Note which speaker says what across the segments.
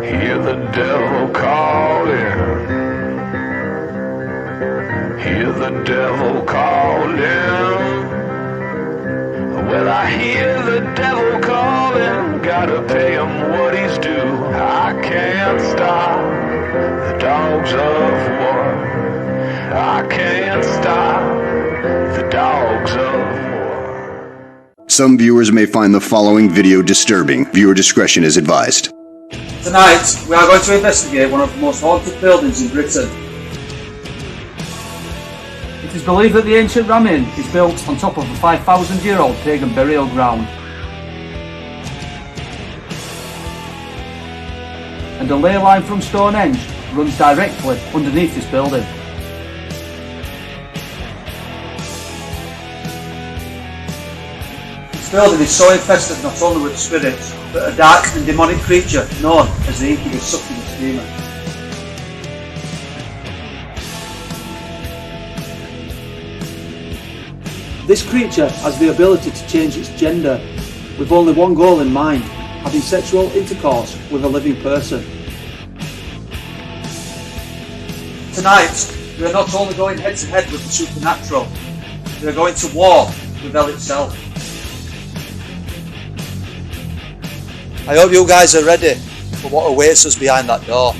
Speaker 1: Hear the devil calling. Hear the devil calling. Well, I hear the devil calling. Gotta pay him what he's due. I can't stop the dogs of war. I can't stop the dogs of war.
Speaker 2: Some viewers may find the following video disturbing. Viewer discretion is advised.
Speaker 3: Tonight, we are going to investigate one of the most haunted buildings in Britain. It is believed that the ancient Ramin is built on top of a 5,000-year-old pagan burial ground. And a ley line from Stonehenge runs directly underneath this building. This building is so infested not only with spirits, but a dark and demonic creature known as the incubus succubus demon. This creature has the ability to change its gender, with only one goal in mind: having sexual intercourse with a living person. Tonight, we are not only going head to head with the supernatural, we are going to war with hell itself. I hope you guys are ready for what awaits us behind that door.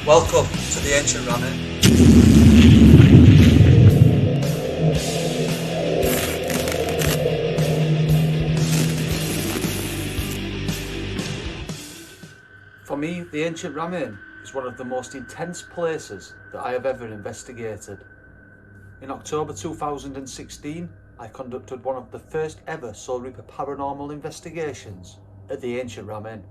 Speaker 3: Welcome to the ancient Ramin. For me, the ancient Ramin is one of the most intense places that I have ever investigated. In October 2016, I conducted one of the first ever Soul Reaper Paranormal investigations at the ancient Ramin.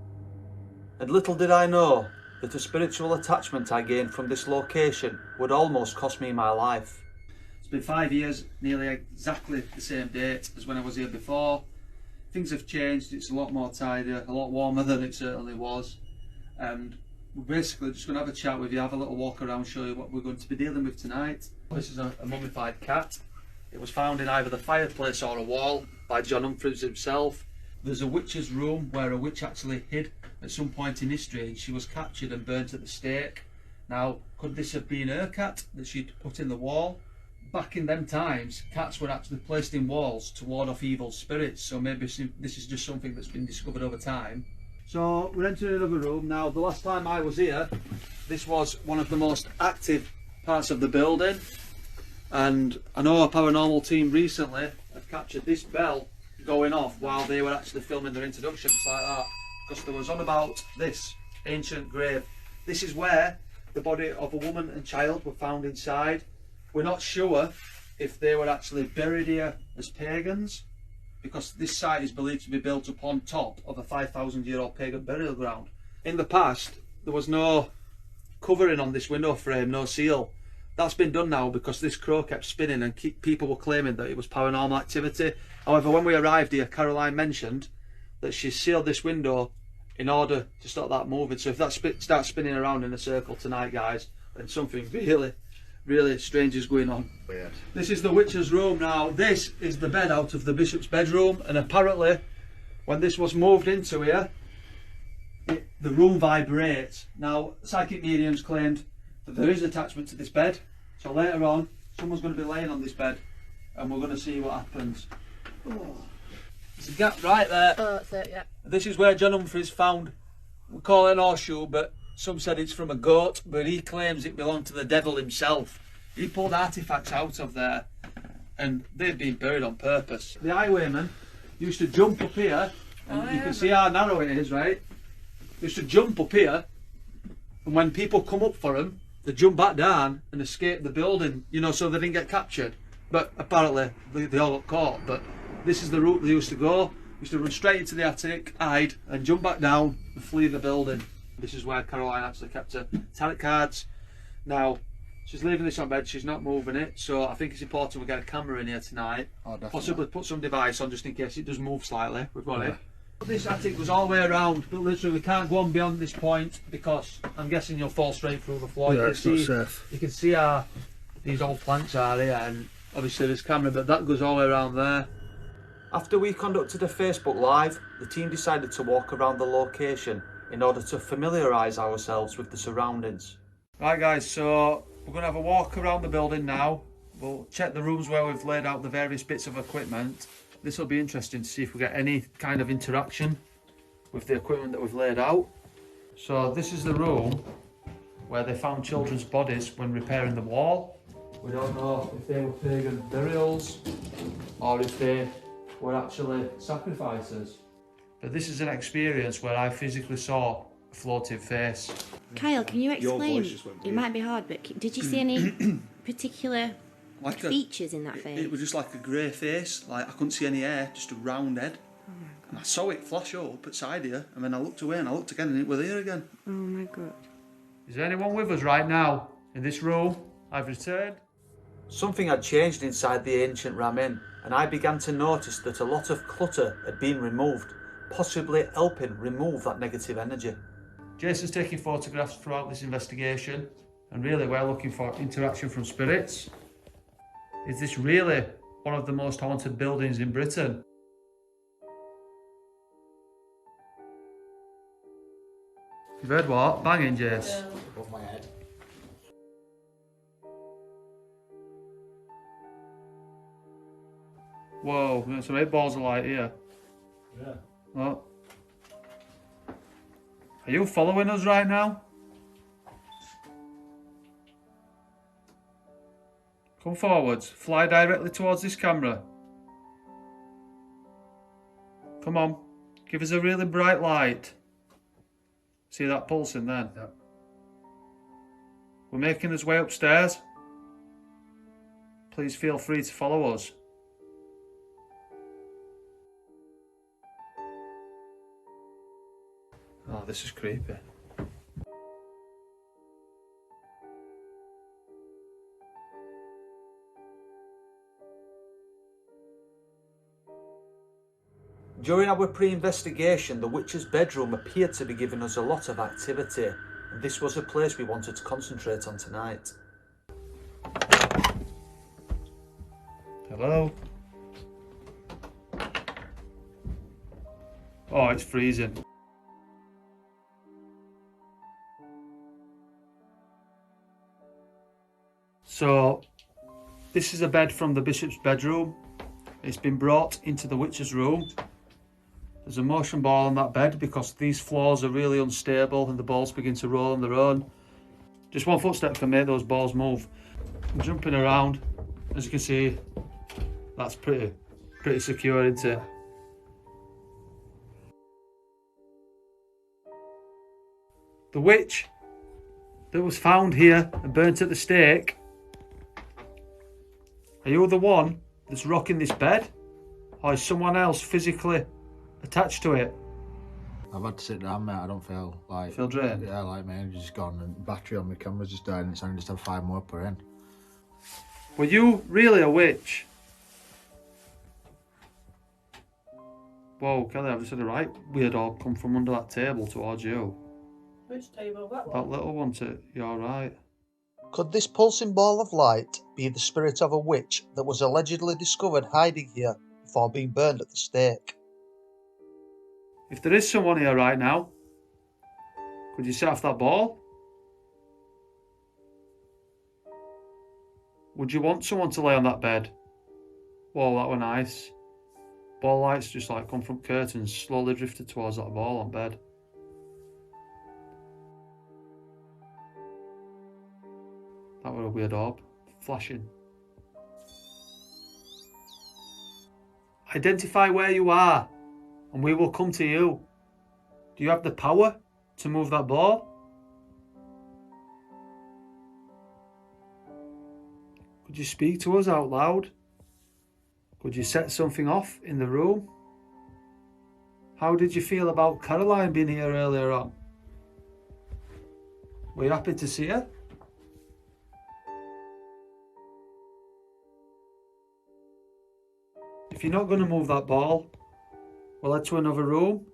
Speaker 3: And little did I know that a spiritual attachment I gained from this location would almost cost me my life. It's been 5 years, nearly exactly the same date as when I was here before. Things have changed, it's a lot more tidier, a lot warmer than it certainly was. And we're basically just going to have a chat with you, have a little walk around, show you what we're going to be dealing with tonight. This is a mummified cat. It was found in either the fireplace or a wall by John Humphreys himself. There's a witch's room where a witch actually hid at some point in history, and she was captured and burnt at the stake. Now, could this have been her cat that she'd put in the wall? Back in them times, cats were actually placed in walls to ward off evil spirits, so maybe this is just something that's been discovered over time. So we're entering another room now. The last time I was here, this was one of the most active parts of the building, and I know our paranormal team recently have captured this bell going off while they were actually filming their introductions like that, because there was on about this ancient grave. This is where the body of a woman and child were found inside. We're not sure if they were actually buried here as pagans, because this site is believed to be built upon top of a 5,000-year-old pagan burial ground. In the past, there was no covering on this window frame, no seal. That's been done now because this crow kept spinning and people were claiming that it was paranormal activity. However, when we arrived here, Caroline mentioned that she sealed this window in order to stop that moving. So if that starts spinning around in a circle tonight, guys, then something really strange is going on. Weird. This is the witch's room now. This is the bed out of the bishop's bedroom, and apparently when this was moved into here, the room vibrates. Now, psychic mediums claimed that there is attachment to this bed, so later on someone's going to be laying on this bed and we're going to see what happens. Oh. There's a gap right there.
Speaker 4: Oh, that's it, yeah.
Speaker 3: This is where John Humphreys found, we call it an horseshoe, but some said it's from a goat, but he claims it belonged to the devil himself. He pulled artifacts out of there and they've been buried on purpose. The highwayman used to jump up here, and you can see how narrow it is, right? He used to jump up here, and when people come up for him, they jump back down and escape the building, you know, so they didn't get captured. But apparently they all got caught. But this is the route they used to go. They used to run straight into the attic, hide, and jump back down and flee the building. This is where Caroline actually kept her tarot cards. Now, she's leaving this on bed, she's not moving it, so I think it's important we get a camera in here tonight.
Speaker 5: Oh, definitely.
Speaker 3: Possibly put some device on just in case it does move slightly. We've got it. This attic goes all the way around, but literally we can't go on beyond this point because I'm guessing you'll fall straight through the floor.
Speaker 4: Yeah, it's not safe.
Speaker 3: You can see how these old plants are here, and obviously this camera, but that goes all the way around there. After we conducted a Facebook Live, the team decided to walk around the location in order to familiarise ourselves with the surroundings. Right guys, so we're going to have a walk around the building now. We'll check the rooms where we've laid out the various bits of equipment. This will be interesting to see if we get any kind of interaction with the equipment that we've laid out. So this is the room where they found children's bodies when repairing the wall. We don't know if they were pagan burials or if they were actually sacrifices. But this is an experience where I physically saw a floating face.
Speaker 4: Kyle, can you explain? It might be hard, but did you see any particular features in that face?
Speaker 5: It was just like a grey face, like I couldn't see any hair, just a round head. Oh my God. And I saw it flash up at side here, and then I looked away and I looked again and it was here again.
Speaker 4: Oh my God.
Speaker 3: Is there anyone with us right now in this room? I've returned. Something had changed inside the ancient Ramin, and I began to notice that a lot of clutter had been removed, possibly helping remove that negative energy. Jason's taking photographs throughout this investigation, and really we're looking for interaction from spirits. Is this really one of the most haunted buildings in Britain? You've heard what? Banging, Jace?
Speaker 6: Above my head.
Speaker 3: Whoa, we got some 8 balls of light here.
Speaker 6: Yeah.
Speaker 3: What? Are you following us right now? Come forwards. Fly directly towards this camera. Come on. Give us a really bright light. See that pulsing then?
Speaker 6: Yep.
Speaker 3: We're making us way upstairs. Please feel free to follow us. Oh, this is creepy. During our pre-investigation, the witch's bedroom appeared to be giving us a lot of activity, and this was a place we wanted to concentrate on tonight. Hello? Oh, it's freezing. So, this is a bed from the bishop's bedroom. It's been brought into the witch's room. There's a motion ball on that bed because these floors are really unstable and the balls begin to roll on their own. Just one footstep can make those balls move. I'm jumping around. As you can see, that's pretty secure, isn't it? The witch that was found here and burnt at the stake. Are you the one that's rocking this bed? Or is someone else physically attached to it?
Speaker 6: I've had to sit down, mate. I don't feel like...
Speaker 3: Feel drained?
Speaker 6: Yeah, like my energy's just gone and battery on my camera's just died and it's only just have 5 more per in.
Speaker 3: Were you really a witch? Whoa, Kelly, I've just had a right weird orb come from under that table towards you.
Speaker 7: Which table? That one?
Speaker 3: That little one to your right.
Speaker 8: Could this pulsing ball of light be the spirit of a witch that was allegedly discovered hiding here before being burned at the stake?
Speaker 3: If there is someone here right now, could you set off that ball? Would you want someone to lay on that bed? Whoa, that were nice. Ball lights just like come from curtains, slowly drifted towards that ball on bed. That were a weird orb, flashing. Identify where you are, and we will come to you. Do you have the power to move that ball? Could you speak to us out loud? Could you set something off in the room? How did you feel about Caroline being here earlier on? Were you happy to see her? If you're not going to move that ball,
Speaker 5: We'll head to another room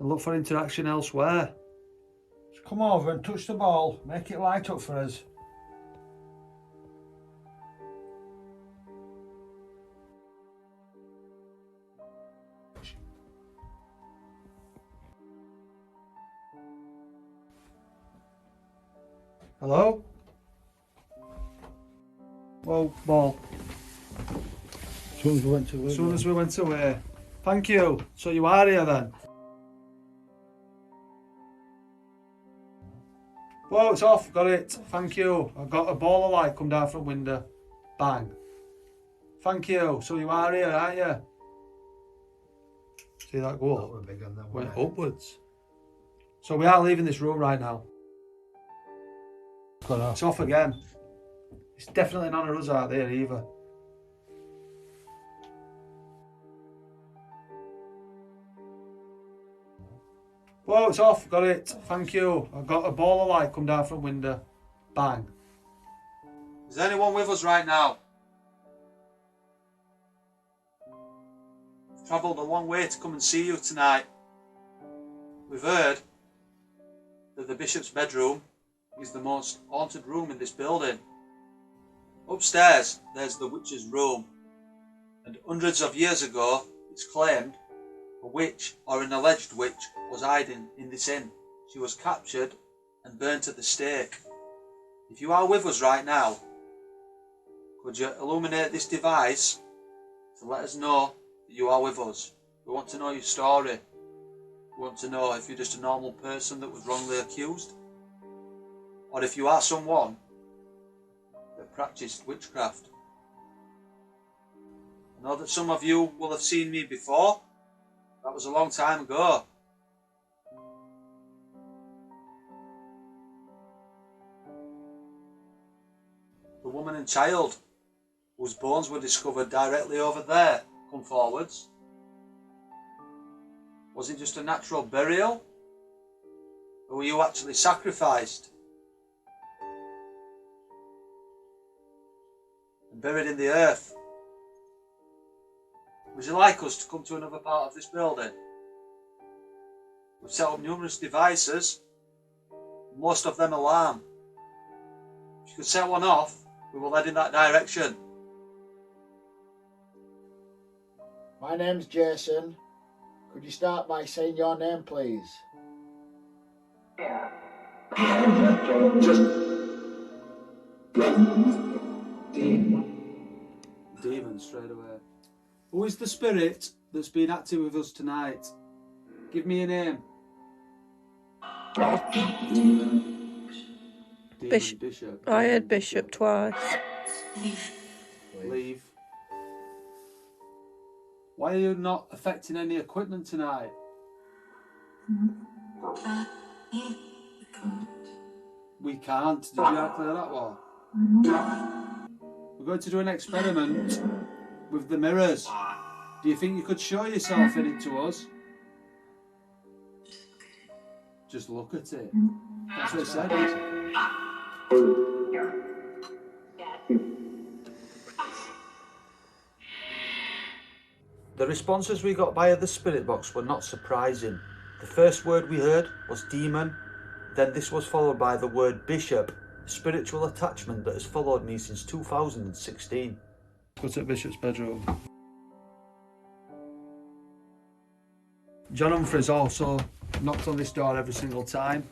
Speaker 5: and look for interaction elsewhere.
Speaker 9: Just come over and touch the ball. Make it light up for us.
Speaker 5: Hello? Whoa, ball.
Speaker 9: As soon as we went to
Speaker 5: As soon as we went away. Thank you. So you are here then? Whoa, it's off. Got it. Thank you. I got a ball of light come down from window. Bang. Thank you. So you are here, aren't you? See that go up? Went upwards. So we are leaving this room right now. It's off again. It's definitely none of us out there either. Whoa, it's off. Got it. Thank you. I got a ball of light come down from window. Bang. Is there anyone with us right now? We've travelled a long way to come and see you tonight. We've heard that the bishop's bedroom is the most haunted room in this building. Upstairs, there's the witch's room, and hundreds of years ago, it's claimed a witch or an alleged witch was hiding in this inn. She was captured and burnt at the stake. If you are with us right now, could you illuminate this device to let us know that you are with us? We want to know your story. We want to know if you're just a normal person that was wrongly accused, or if you are someone that practiced witchcraft. I know that some of you will have seen me before. That was a long time ago. The woman and child whose bones were discovered directly over there, come forwards. Was it just a natural burial? Or were you actually sacrificed and buried in the earth? Would you like us to come to another part of this building? We've set up numerous devices, most of them alarm. If you could set one off, we will head in that direction.
Speaker 6: My name's Jason. Could you start by saying your name, please?
Speaker 5: Demon straight away. Who is the spirit that's been active with us tonight? Give me a name. Bishop.
Speaker 7: I heard Bishop twice.
Speaker 5: Leave. Why are you not affecting any equipment tonight? We can't. Did you hear clear that one? We're going to do an experiment with the mirrors. Do you think you could show yourself in it to us? Just look at it. That's what it said.
Speaker 3: The responses we got via the spirit box were not surprising. The first word we heard was demon, then this was followed by the word bishop, a spiritual attachment that has followed me since 2016.
Speaker 5: Go to Bishop's bedroom. John Humphreys also knocked on this door every single time.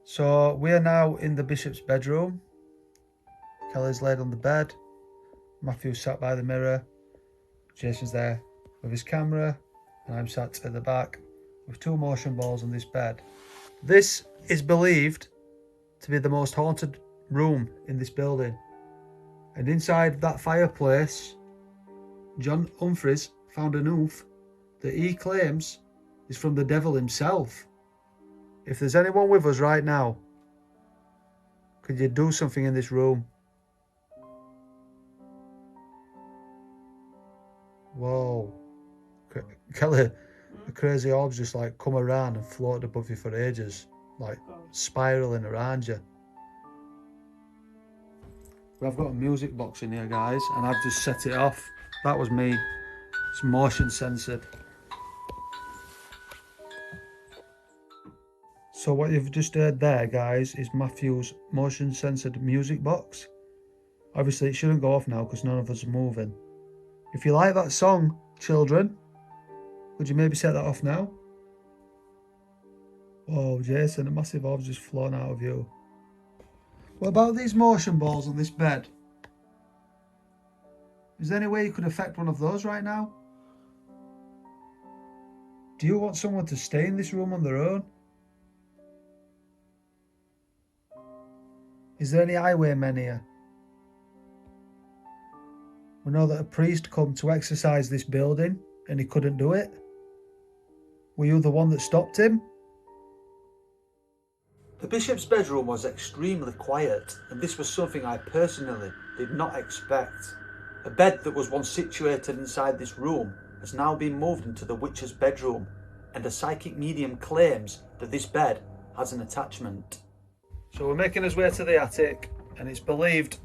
Speaker 5: So we are now in the Bishop's bedroom. Kelly's laid on the bed. Matthew's sat by the mirror. Jason's there with his camera. And I'm sat at the back with two motion balls on this bed. This is believed to be the most haunted room in this building. And inside that fireplace, John Humphreys found an oof that he claims is from the devil himself. If there's anyone with us right now, could you do something in this room? Whoa. Kelly, the crazy orbs just like come around and floated above you for ages, like spiraling around you.
Speaker 3: I've got a music box in here, guys, and I've just set it off. That was me. It's motion censored. So what you've just heard there, guys, is Matthew's motion censored music box. Obviously it shouldn't go off now because none of us are moving. If you like that song, children, would you maybe set that off now? Oh, Jason, a massive orb's just flown out of you. What about these motion balls on this bed? Is there any way you could affect one of those right now? Do you want someone to stay in this room on their own? Is there any highwaymen here? We know that a priest come to exorcise this building and he couldn't do it. Were you the one that stopped him? The bishop's bedroom was extremely quiet, and this was something I personally did not expect. A bed that was once situated inside this room has now been moved into the witch's bedroom, and a psychic medium claims that this bed has an attachment. So we're making our way to the attic, and it's believed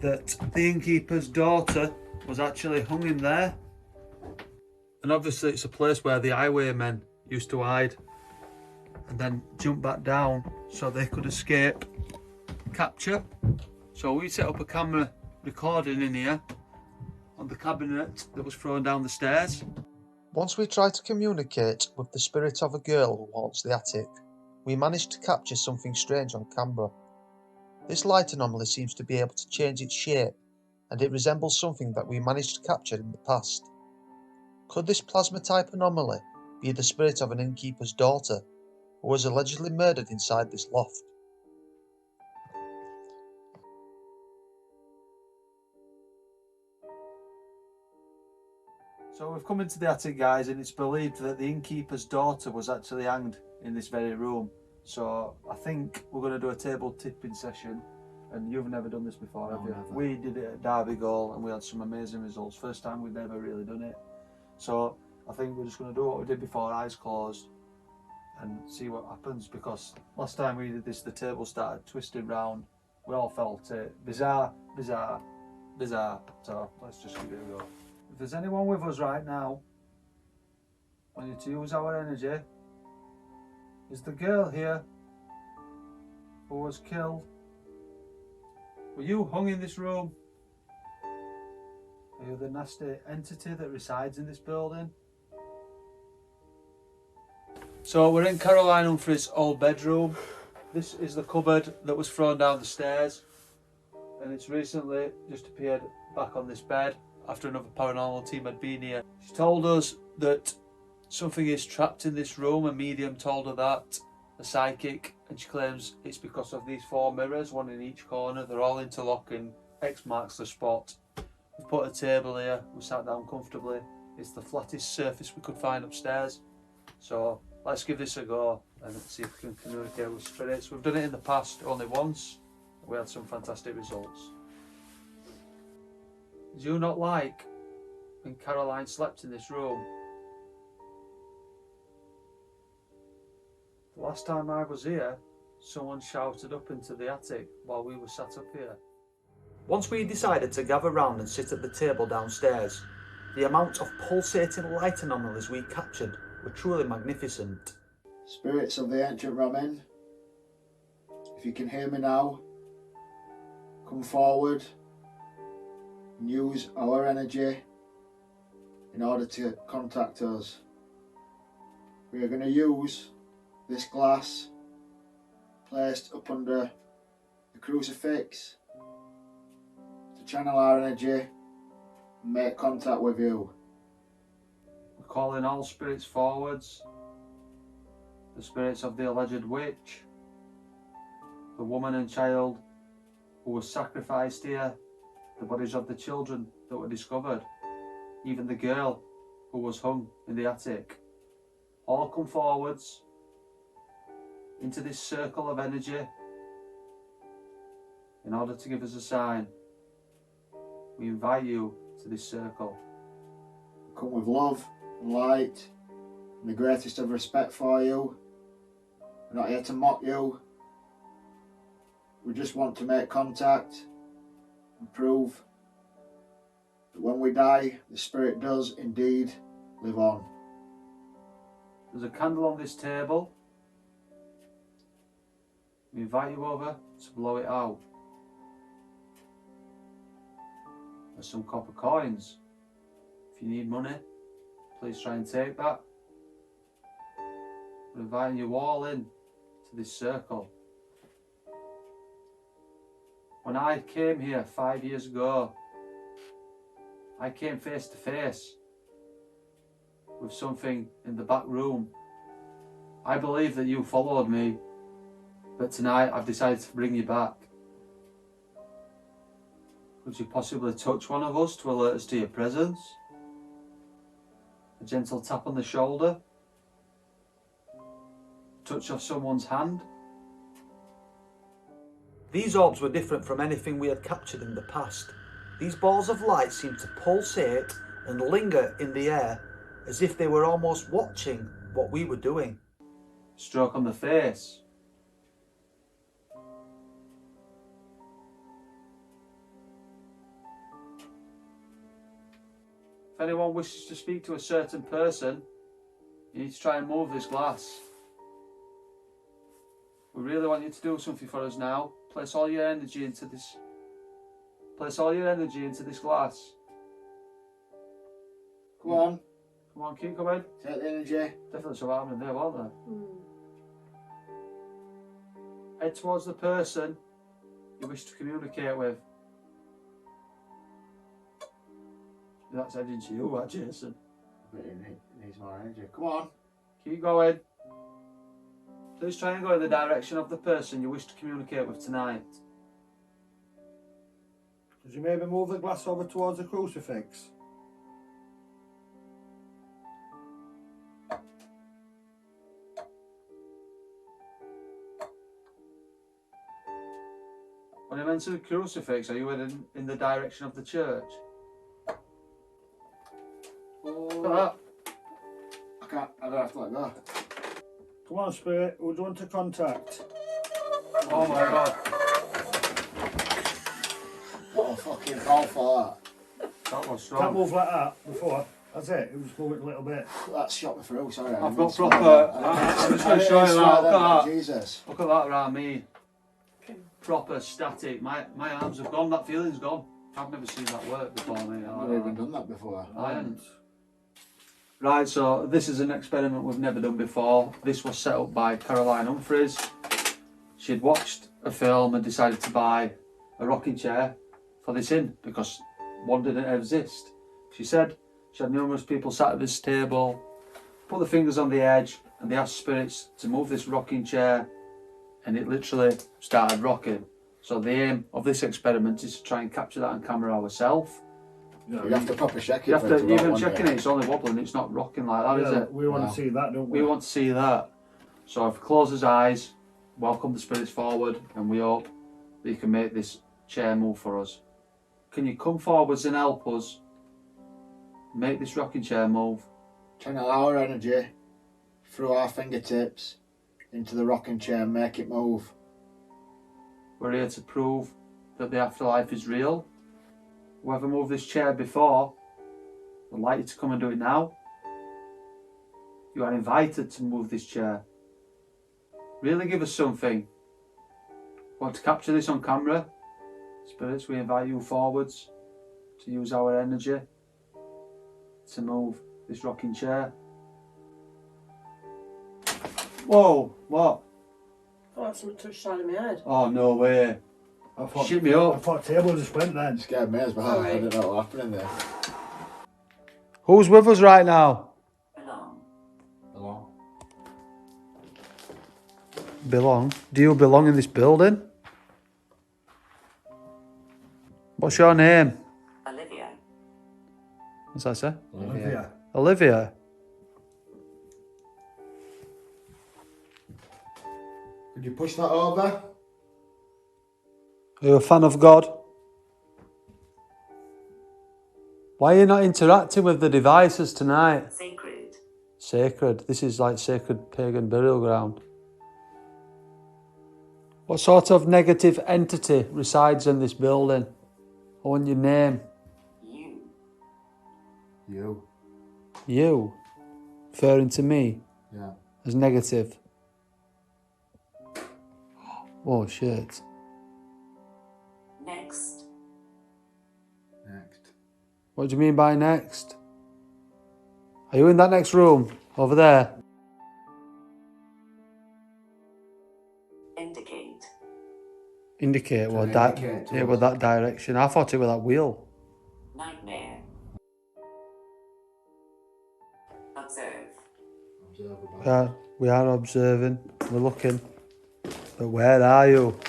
Speaker 3: that the innkeeper's daughter was actually hung in there. And obviously it's a place where the highwaymen used to hide and then jump back down so they could escape capture. So we set up a camera recording in here on the cabinet that was thrown down the stairs.
Speaker 8: Once we tried to communicate with the spirit of a girl who haunts the attic, we managed to capture something strange on camera. This light anomaly seems to be able to change its shape, and it resembles something that we managed to capture in the past. Could this plasma-type anomaly be the spirit of an innkeeper's daughter, who was allegedly murdered inside this loft?
Speaker 3: So we've come into the attic, guys, and it's believed that the innkeeper's daughter was actually hanged in this very room. So I think we're going to do a table tipping session, and you've never done this before, have you?
Speaker 6: Never.
Speaker 3: We did it at Derby Goal and we had some amazing results. First time we'd never really done it. So I think we're just going to do what we did before, eyes closed, and see what happens, because last time we did this the table started twisting round, we all felt it. Bizarre, bizarre, bizarre. So let's just give it a go. If there's anyone with us right now, I need to use our energy. Is the girl here who was killed? Were you hung in this room? Are you the nasty entity that resides in this building? So we're in Caroline Humphrey's old bedroom. This is the cupboard that was thrown down the stairs, and it's recently just appeared back on this bed after another paranormal team had been here. She told us that something is trapped in this room. A medium told her that, a psychic, and she claims it's because of these 4 mirrors, one in each corner. They're all interlocking. X marks the spot. We've put a table here. We sat down comfortably. It's the flattest surface we could find upstairs. So let's give this a go and see if we can communicate with spirits. We've done it in the past only once. We had some fantastic results. Do you not like when Caroline slept in this room? The last time I was here, someone shouted up into the attic while we were sat up here. Once we decided to gather round and sit at the table downstairs, the amount of pulsating light anomalies we captured were truly magnificent.
Speaker 6: Spirits of the ancient Ramin, if you can hear me now, come forward and use our energy in order to contact us. We are going to use this glass placed up under the crucifix to channel our energy and make contact with you.
Speaker 3: We're calling all spirits forwards. The spirits of the alleged witch, the woman and child who was sacrificed here, the bodies of the children that were discovered, even the girl who was hung in the attic. All come forwards into this circle of energy in order to give us a sign. We invite you to this circle.
Speaker 6: Come with love and light and the greatest of respect for you. We're not here to mock you. We just want to make contact and prove that when we die, the spirit does indeed live on.
Speaker 3: There's a candle on this table. We invite you over to blow it out. There's some copper coins. If you need money, please try and take that. We're inviting you all in to this circle. When I came here 5 years ago, I came face to face with something in the back room. I believe that you followed me, but tonight I've decided to bring you back. Could you possibly touch one of us to alert us to your presence? A gentle tap on the shoulder? Touch of someone's hand? These orbs were different from anything we had captured in the past. These balls of light seemed to pulsate and linger in the air as if they were almost watching what we were doing. Stroke on the face. If anyone wishes to speak to a certain person, you need to try and move this glass. We really want you to do something for us now. Place all your energy into this. Place all your energy into this glass.
Speaker 6: Come on.
Speaker 3: Come on, keep going.
Speaker 6: Take the energy.
Speaker 3: Definitely something happening there, wasn't there? Head towards the person you wish to communicate with. That's heading to you, that Jason.
Speaker 6: But it needs more energy. Come on.
Speaker 3: Keep going. Please try and go in the direction of the person you wish to communicate with tonight.
Speaker 9: Could you maybe move the glass over towards the crucifix?
Speaker 3: When you enter the crucifix, are you in the direction of the church? Look at that.
Speaker 6: I don't have to let go.
Speaker 9: Come on, spirit. Who do you want to contact?
Speaker 3: Oh my god.
Speaker 6: What a fucking call for
Speaker 3: That was
Speaker 9: Can't
Speaker 3: strong.
Speaker 9: move like that before. That's it. It was moving a little bit.
Speaker 6: that. That shot me through, sorry.
Speaker 3: I've got proper. I'm just going to show you that. Look at that.
Speaker 6: Jesus.
Speaker 3: Look at that around me. Proper static. My arms have gone. That feeling's gone. I've never seen that work before, mate.
Speaker 6: I've never even done that before.
Speaker 3: I haven't. Right, so this is an experiment we've never done before. This was set up by Caroline Humphreys. She'd watched a film and decided to buy a rocking chair for this in because one didn't exist. She said she had numerous people sat at this table, put the fingers on the edge, and they asked spirits to move this rocking chair, and it literally started rocking. So the aim of this experiment is to try and capture that on camera ourselves.
Speaker 6: You have to proper check it.
Speaker 3: You have to, even checking it, it's only wobbling, it's not rocking like that, is it?
Speaker 9: We want to see that, don't we?
Speaker 3: We want to see that. So if we close his eyes, welcome the spirits forward, and we hope that you can make this chair move for us. Can you come forwards and help us make this rocking chair move?
Speaker 6: Channel our energy through our fingertips into the rocking chair and make it move.
Speaker 3: We're here to prove that the afterlife is real. Whoever moved this chair before, would like you to come and do it now. You are invited to move this chair. Really give us something. Want to capture this on camera? Spirits, we invite you forwards to use our energy to move this rocking chair. Whoa, what?
Speaker 7: I thought someone touched the side of my head.
Speaker 3: Oh, no way.
Speaker 9: I thought,
Speaker 3: Shit me up.
Speaker 9: I thought table just went then.
Speaker 6: Scared me as well. I
Speaker 7: Sorry.
Speaker 6: don't know what happened in there.
Speaker 3: Who's with us right now?
Speaker 6: Hello.
Speaker 3: Belong? Do you belong in this building? What's your name?
Speaker 10: Olivia.
Speaker 3: What's that say?
Speaker 9: Olivia.
Speaker 3: Olivia.
Speaker 6: Could you push that over?
Speaker 3: Are you a fan of God? Why are you not interacting with the devices tonight?
Speaker 10: Sacred.
Speaker 3: Sacred. This is like sacred pagan burial ground. What sort of negative entity resides in this building? I want your name.
Speaker 6: You.
Speaker 3: You? Referring to me?
Speaker 6: Yeah.
Speaker 3: As negative? Oh shit.
Speaker 10: Next.
Speaker 6: Next.
Speaker 3: What do you mean by next? Are you in that next room? Over there?
Speaker 10: Indicate.
Speaker 3: Indicate
Speaker 6: To
Speaker 3: what
Speaker 6: indicate
Speaker 3: that? Yeah,
Speaker 6: to
Speaker 3: with
Speaker 6: us.
Speaker 3: that direction. I thought it was that wheel.
Speaker 10: Nightmare. Observe.
Speaker 6: Observe about.
Speaker 3: We are observing. We're looking. But where are you?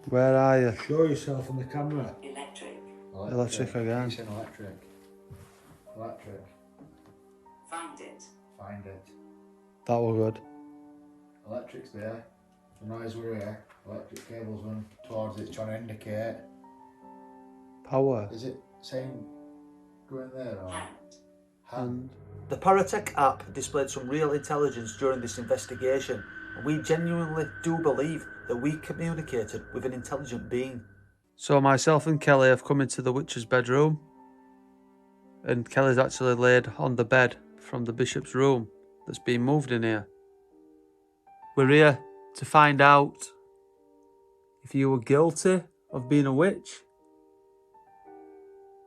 Speaker 3: Where are you?
Speaker 6: Show yourself on the camera.
Speaker 10: Electric.
Speaker 3: Electric again.
Speaker 6: He's in electric. Electric.
Speaker 10: Find it.
Speaker 6: Find it.
Speaker 3: That was good.
Speaker 6: Electric's there. The noise we're here. Electric cables run towards it, trying to indicate.
Speaker 3: Power.
Speaker 6: Is it saying go in there or
Speaker 10: Hand.
Speaker 6: hand?
Speaker 3: The Paratech app displayed some real intelligence during this investigation, and we genuinely do believe that we communicated with an intelligent being. So myself and Kelly have come into the witch's bedroom, and Kelly's actually laid on the bed from the bishop's room that's been moved in here. We're here to find out if you were guilty of being a witch,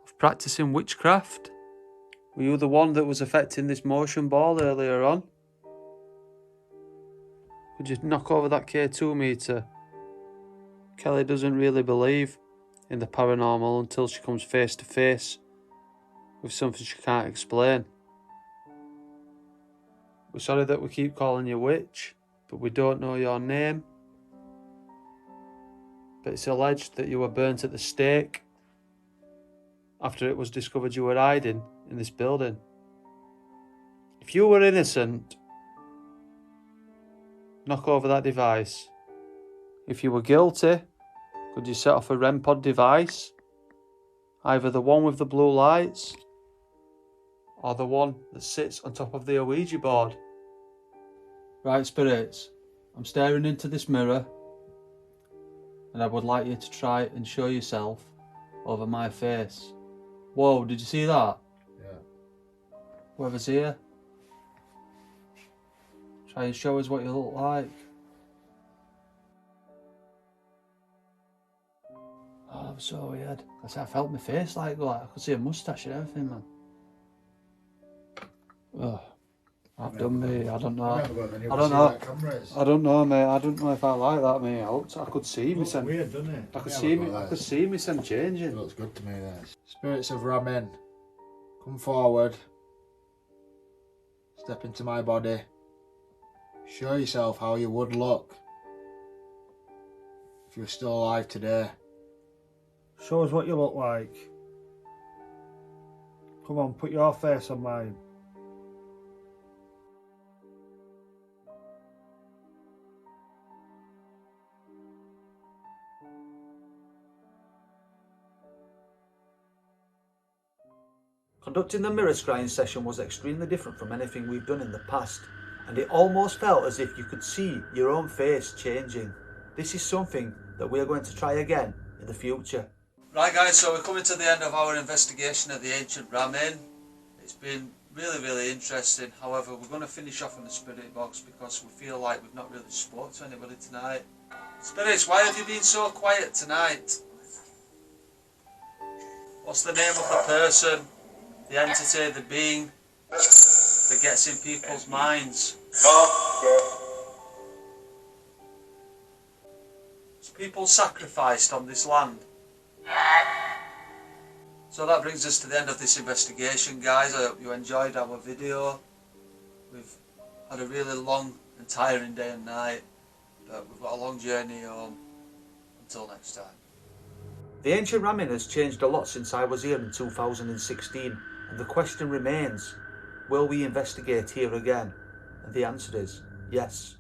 Speaker 3: of practicing witchcraft. Were you the one that was affecting this motion ball earlier on? Could you knock over that K2 meter? Kelly doesn't really believe in the paranormal until she comes face to face with something she can't explain. We're sorry that we keep calling you witch, but we don't know your name. But it's alleged that you were burnt at the stake after it was discovered you were hiding in this building. If you were innocent, knock over that device. If you were guilty, could you set off a REM pod device? Either the one with the blue lights or the one that sits on top of the Ouija board. Right, spirits, I'm staring into this mirror and I would like you to try and show yourself over my face. Whoa, did you see that?
Speaker 6: Yeah.
Speaker 3: Whoever's here, try and show us what you look like. Oh, that was so weird. I felt my face like I could see a moustache and everything, man. Ugh. I've done me. I don't know. I don't know. I don't know, mate. I don't know if I like that, mate. I could see me some.
Speaker 6: Weird, doesn't it?
Speaker 3: I could see me some changing.
Speaker 6: It looks good to me. This. Spirits of Ramin, come forward. Step into my body. Show yourself how you would look if you were still alive today.
Speaker 9: Show us what you look like. Come on, put your face on mine.
Speaker 3: Conducting the mirror scrying session was extremely different from anything we've done in the past, and it almost felt as if you could see your own face changing. This is something that we are going to try again in the future. Right guys, so we're coming to the end of our investigation at the ancient Ramin. It's been really interesting. However, we're going to finish off on the spirit box because we feel like we've not really spoke to anybody tonight. Spirits, why have you been so quiet tonight? What's the name of the person, the entity, the being that gets in people's minds? Was people sacrificed on this land? So that brings us to the end of this investigation, guys. I hope you enjoyed our video. We've had a really long and tiring day and night, but we've got a long journey home. Until next time. The ancient Ramin has changed a lot since I was here in 2016, and the question remains, will we investigate here again? And the answer is yes.